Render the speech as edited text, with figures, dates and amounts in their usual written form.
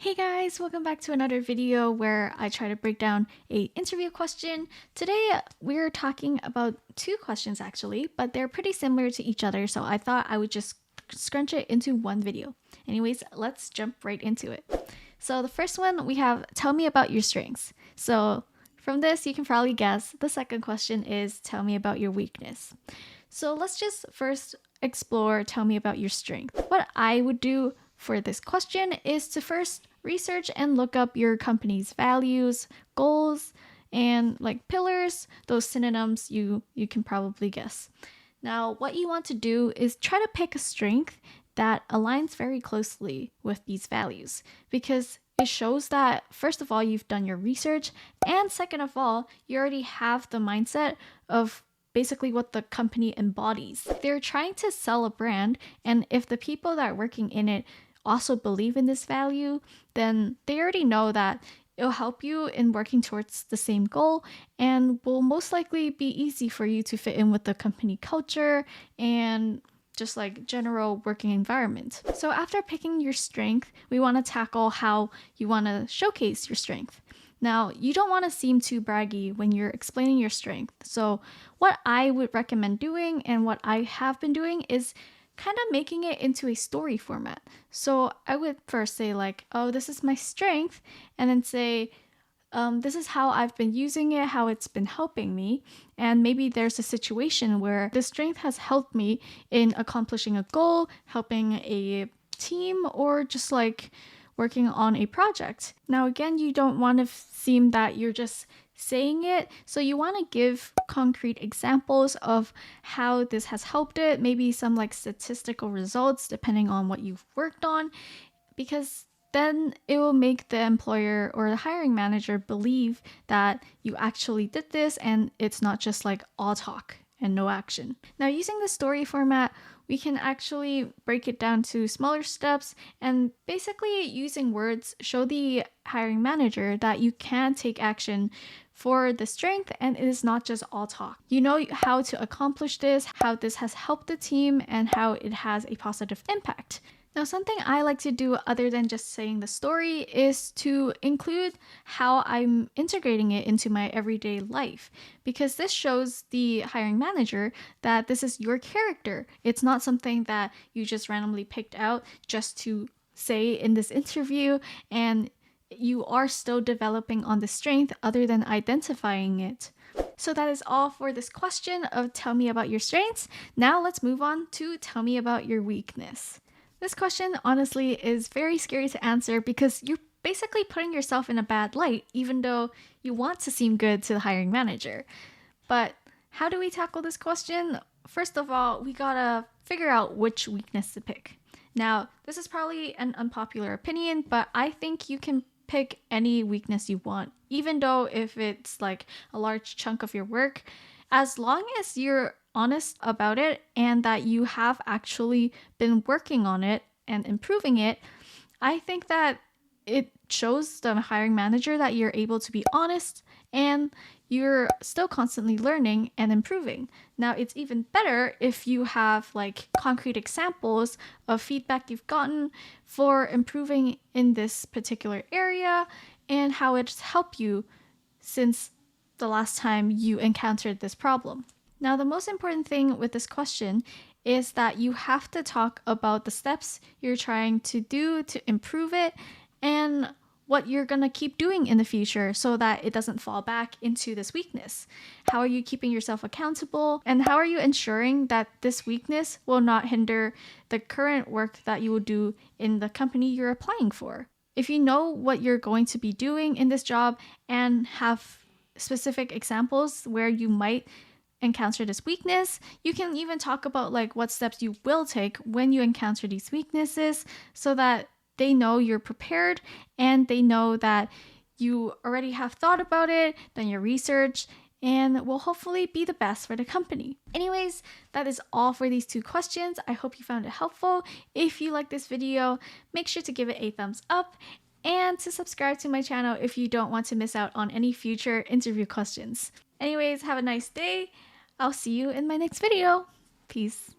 Hey guys, welcome back to another video where I try to break down a interview question. Today we're talking about two questions actually, but they're pretty similar to each other, so I thought I would just scrunch it into one video. Anyways, let's jump right into it. So the first one we have, tell me about your strengths. So from this you can probably guess the second question is, tell me about your weakness. So let's just first explore, tell me about your strength. What I would do for this question is to first research and look up your company's values, goals, and like pillars, those synonyms you can probably guess. Now, what you want to do is try to pick a strength that aligns very closely with these values, because it shows that first of all, you've done your research, and second of all, you already have the mindset of basically what the company embodies. They're trying to sell a brand, and if the people that are working in it also believe in this value, then they already know that it'll help you in working towards the same goal and will most likely be easy for you to fit in with the company culture and just like general working environment. So after picking your strength, we want to tackle how you want to showcase your strength. Now, you don't want to seem too braggy when you're explaining your strength. So what I would recommend doing and what I have been doing is kind of making it into a story format. So I would first say like, oh, this is my strength, and then say, this is how I've been using it, how it's been helping me. And maybe there's a situation where the strength has helped me in accomplishing a goal, helping a team, or just like working on a project. Now, again, you don't want to seem that you're just saying it, so you want to give concrete examples of how this has helped it, maybe some like statistical results depending on what you've worked on, because then it will make the employer or the hiring manager believe that you actually did this and it's not just like all talk and no action. Now, using the story format, we can actually break it down to smaller steps and basically using words show the hiring manager that you can take action for the strength and it is not just all talk. You know how to accomplish this, how this has helped the team, and how it has a positive impact. Now, something I like to do other than just saying the story is to include how I'm integrating it into my everyday life, because this shows the hiring manager that this is your character. It's not something that you just randomly picked out just to say in this interview, and you are still developing on the strength other than identifying it. So that is all for this question of tell me about your strengths. Now let's move on to tell me about your weakness. This question honestly is very scary to answer because you're basically putting yourself in a bad light even though you want to seem good to the hiring manager. But how do we tackle this question? First of all, we gotta figure out which weakness to pick. Now, this is probably an unpopular opinion, but I think you can pick any weakness you want, even though if it's like a large chunk of your work, as long as you're honest about it and that you have actually been working on it and improving it. I think that it shows the hiring manager that you're able to be honest and you're still constantly learning and improving. Now, it's even better if you have like concrete examples of feedback you've gotten for improving in this particular area and how it's helped you since the last time you encountered this problem. Now, the most important thing with this question is that you have to talk about the steps you're trying to do to improve it and what you're going to keep doing in the future so that it doesn't fall back into this weakness. How are you keeping yourself accountable? And how are you ensuring that this weakness will not hinder the current work that you will do in the company you're applying for? If you know what you're going to be doing in this job and have specific examples where you might encounter this weakness, you can even talk about like what steps you will take when you encounter these weaknesses so that they know you're prepared and they know that you already have thought about it, done your research, and will hopefully be the best for the company. Anyways, that is all for these two questions. I hope you found it helpful. If you like this video, make sure to give it a thumbs up and to subscribe to my channel if you don't want to miss out on any future interview questions. Anyways, have a nice day. I'll see you in my next video. Peace.